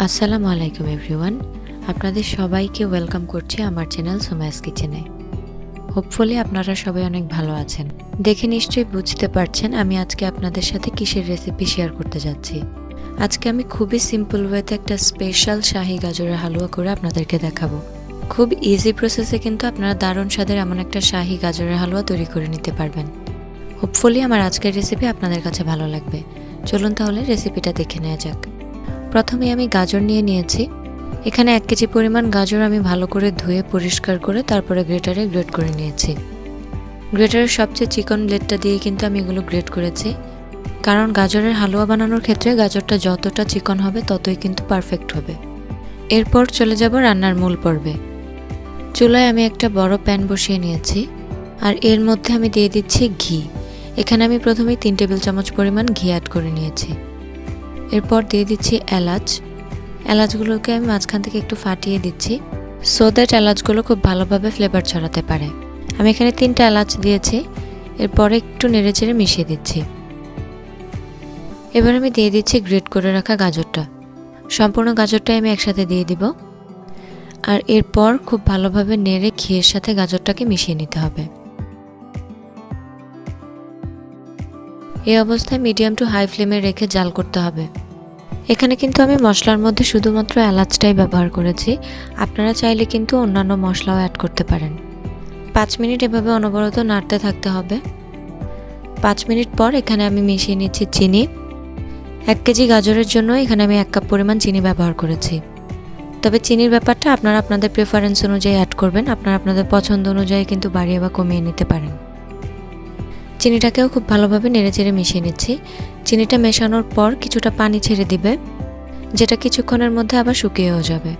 আসসালামু আলাইকুম এভরিওয়ান, আপনাদের সবাইকে ওয়েলকাম করছি আমার চ্যানেল সুমাইয়াস কিচেনে। হোপফুলি আপনারা সবাই অনেক ভালো আছেন। দেখে নিশ্চয়ই বুঝতে পারছেন আমি আজকে আপনাদের সাথে কিসের রেসিপি শেয়ার করতে যাচ্ছি। আজকে আমি খুবই সিম্পল ওয়েতে একটা স্পেশাল শাহী গাজরের হালুয়া করে আপনাদেরকে দেখাবো। খুব ইজি প্রসেসে কিন্তু আপনারা দারুণ স্বাদের এমন একটা শাহী গাজরের হালুয়া তৈরি করে নিতে পারবেন। হোপফুলি আমার আজকের রেসিপি আপনাদের কাছে ভালো লাগবে। চলুন তাহলে রেসিপিটা দেখে নেওয়া যাক। প্রথমে আমি গাজর নিয়ে নিয়েছি। এখানে 1 কেজি পরিমাণ গাজর আমি ভালো করে ধুয়ে পরিষ্কার করে তারপরে গ্রেটারে গ্রেট করে নিয়েছি। গ্রেটারের সবচেয়ে চিকন ব্লেডটা দিয়ে কিন্তু আমি এগুলো গ্রেট করেছি, কারণ গাজরের হালুয়া বানানোর ক্ষেত্রে গাজরটা যতটা চিকন হবে ততই কিন্তু পারফেক্ট হবে। এরপর চলে যাব রান্নার মূল পর্বে। চুলায় আমি একটা বড় প্যান বসিয়ে নিয়েছি আর এর মধ্যে আমি দিয়ে দিচ্ছি ঘি। এখানে আমি প্রথমেই 3 টেবিল চামচ পরিমাণ ঘি অ্যাড করে নিয়েছি। এরপর দিয়ে দিচ্ছি এলাচ। এলাচগুলোকে আমি মাঝখান থেকে একটু ফাটিয়ে দিচ্ছি সো দ্যাট এলাচগুলো খুব ভালোভাবে ফ্লেভার ছড়াতে পারে। আমি এখানে 3টা এলাচ দিয়েছি। এরপর একটু নেড়েচেড়ে মিশিয়ে দিচ্ছি। এবার আমি দিয়ে দিচ্ছি গ্রেট করে রাখা গাজরটা। সম্পূর্ণ গাজরটাই আমি একসাথে দিয়ে দিব আর এরপর খুব ভালোভাবে নেড়ে ঘিয়ের সাথে গাজরটাকে মিশিয়ে নিতে হবে। এই অবস্থায় মিডিয়াম টু হাই ফ্লেমে রেখে জাল করতে হবে। এখানে কিন্তু আমি মশলার মধ্যে শুধুমাত্র এলাচটাই ব্যবহার করেছি, আপনারা চাইলে কিন্তু অন্যান্য মশলাও অ্যাড করতে পারেন। 5 মিনিট এভাবে অনবরত নাড়তে থাকতে হবে। 5 মিনিট পর এখানে আমি মিশিয়ে নিচ্ছি চিনি। 1 কেজি গাজরের জন্য এখানে আমি 1 কাপ পরিমাণ চিনি ব্যবহার করেছি। তবে চিনির ব্যাপারটা আপনারা আপনাদের প্রেফারেন্স অনুযায়ী অ্যাড করবেন, আপনারা আপনাদের পছন্দ অনুযায়ী কিন্তু বাড়িয়ে বা কমিয়ে নিতে পারেন। চিনিটাকেও খুব ভালোভাবে নেড়েচেড়ে মিশিয়ে নিচ্ছি। চিনিটা মেশানোর পর কিছুটা পানি ছেড়ে দিবে, যেটা কিছুক্ষণের মধ্যে আবার শুকিয়েও যাবে।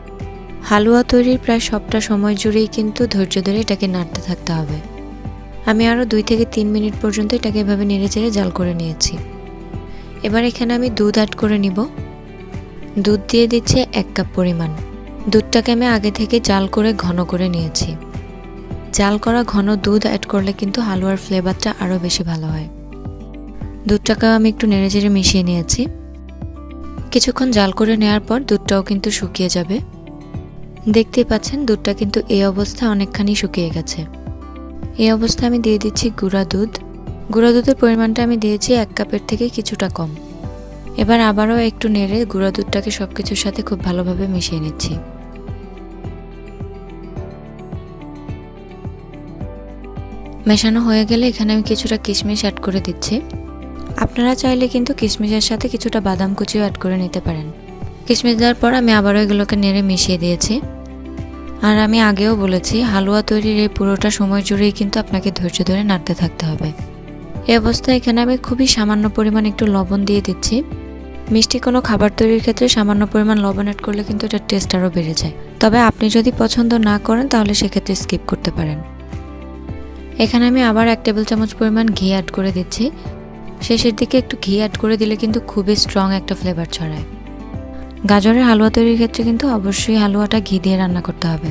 হালুয়া তৈরির প্রায় সবটা সময় জুড়েই কিন্তু ধৈর্য ধরে এটাকে নাড়তে থাকতে হবে। আমি আরও 2 থেকে 3 মিনিট পর্যন্ত এটাকে এভাবে নেড়েচেড়ে জাল করে নিয়েছি। এবার এখানে আমি দুধ অ্যাড করে নিব। দুধ দিয়ে দিচ্ছি 1 কাপ পরিমাণ। দুধটাকে আমি আগে থেকে জাল করে ঘন করে নিয়েছি। জাল করা ঘন দুধ অ্যাড করলে কিন্তু হালুয়ার ফ্লেভারটা আরও বেশি ভালো হয়। দুধটাকে আমি একটু নেড়েচেড়ে মিশিয়ে নিয়েছি। কিছুক্ষণ জাল করে নেওয়ার পর দুধটাও কিন্তু শুকিয়ে যাবে। দেখতেই পাচ্ছেন দুধটা কিন্তু এই অবস্থায় অনেকখানি শুকিয়ে গেছে। এই অবস্থায় আমি দিয়ে দিচ্ছি গুঁড়া দুধ। গুঁড়া দুধের পরিমাণটা আমি দিয়েছি 1 কাপের থেকে কিছুটা কম। এবার আবারও একটু নেড়ে গুঁড়া দুধটাকে সব কিছুর সাথে খুব ভালোভাবে মিশিয়ে নিচ্ছি। মেশানো হয়ে গেলে এখানে আমি কিছুটা কিশমিশ অ্যাড করে দিচ্ছি। আপনারা চাইলে কিন্তু কিশমিশের সাথে কিছুটা বাদাম কুচিও অ্যাড করে নিতে পারেন। কিশমিশ দেওয়ার পর আমি আবারও এগুলোকে নেড়ে মিশিয়ে দিয়েছি। আর আমি আগেও বলেছি হালুয়া তৈরির এই পুরোটা সময় জুড়েই কিন্তু আপনাকে ধৈর্য ধরে নাড়তে থাকতে হবে। এই অবস্থায় এখানে আমি খুবই সামান্য পরিমাণ একটু লবণ দিয়ে দিচ্ছি। মিষ্টি কোনো খাবার তৈরির ক্ষেত্রে সামান্য পরিমাণ লবণ অ্যাড করলে কিন্তু এটার টেস্ট আরও বেড়ে যায়। তবে আপনি যদি পছন্দ না করেন তাহলে সেক্ষেত্রে স্কিপ করতে পারেন। এখানে আমি আবার 1 টেবিল চামচ পরিমাণ ঘি অ্যাড করে দিচ্ছি। শেষের দিকে একটু ঘি অ্যাড করে দিলে কিন্তু খুবই স্ট্রং একটা ফ্লেভার ছড়ায়। গাজরের হালুয়া তৈরির ক্ষেত্রে কিন্তু অবশ্যই হালুয়াটা ঘি দিয়ে রান্না করতে হবে,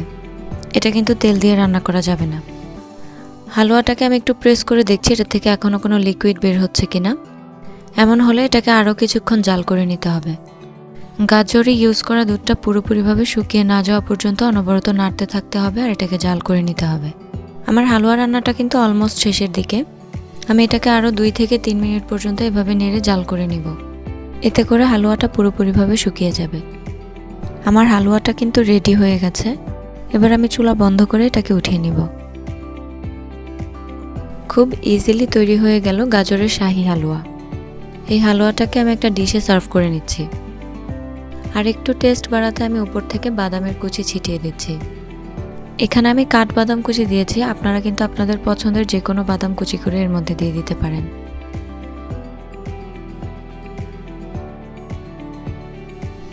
এটা কিন্তু তেল দিয়ে রান্না করা যাবে না। হালুয়াটাকে আমি একটু প্রেস করে দেখছি এটা থেকে এখনও কোনো লিকুইড বের হচ্ছে কিনা। এমন হলে এটাকে আরও কিছুক্ষণ জাল করে নিতে হবে। গাজরে ইউজ করা দুধটা পুরোপুরিভাবে শুকিয়ে না যাওয়া পর্যন্ত অনবরত নাড়তে থাকতে হবে আর এটাকে জাল করে নিতে হবে। আমার হালুয়া রান্নাটা কিন্তু অলমোস্ট শেষের দিকে। আমি এটাকে আরও 2 থেকে 3 মিনিট পর্যন্ত এভাবে নেড়ে জাল করে নিব। এতে করে হালুয়াটা পুরোপুরিভাবে শুকিয়ে যাবে। আমার হালুয়াটা কিন্তু রেডি হয়ে গেছে। এবার আমি চুলা বন্ধ করে এটাকে উঠিয়ে নিব। খুব ইজিলি তৈরি হয়ে গেল গাজরের শাহী হালুয়া। এই হালুয়াটাকে আমি একটা ডিশে সার্ভ করে নিচ্ছি। আর একটু টেস্ট বাড়াতে আমি উপর থেকে বাদামের কুচি ছিটিয়ে দিচ্ছি। এখানে আমি কাঠবাদাম কুচি দিয়েছি, আপনারা কিন্তু আপনাদের পছন্দের যে কোনো বাদাম কুচি করে এর মধ্যে দিয়ে দিতে পারেন।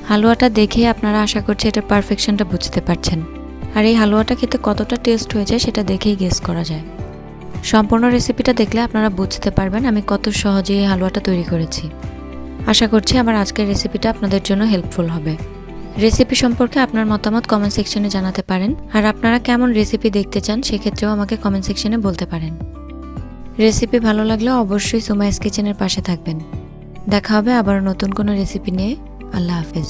হালুয়াটা দেখে আপনারা আশা করছি এটার পারফেকশনটা বুঝতে পারছেন। আর এই হালুয়াটা খেতে কতটা টেস্ট হয়েছে সেটা দেখেই গেস করা যায়। সম্পূর্ণ রেসিপিটা দেখলে আপনারা বুঝতে পারবেন আমি কত সহজে এই হালুয়াটা তৈরি করেছি। আশা করছি আমার আজকের রেসিপিটা আপনাদের জন্য হেল্পফুল হবে। রেসিপি সম্পর্কে আপনার মতামত কমেন্ট সেকশনে জানাতে পারেন। আর আপনারা কেমন রেসিপি দেখতে চান সেক্ষেত্রেও আমাকে কমেন্ট সেকশনে বলতে পারেন। রেসিপি ভালো লাগলে অবশ্যই সুমাইয়াস কিচেনের পাশে থাকবেন। দেখা হবে আবার নতুন কোনো রেসিপি নিয়ে। আল্লাহ হাফেজ।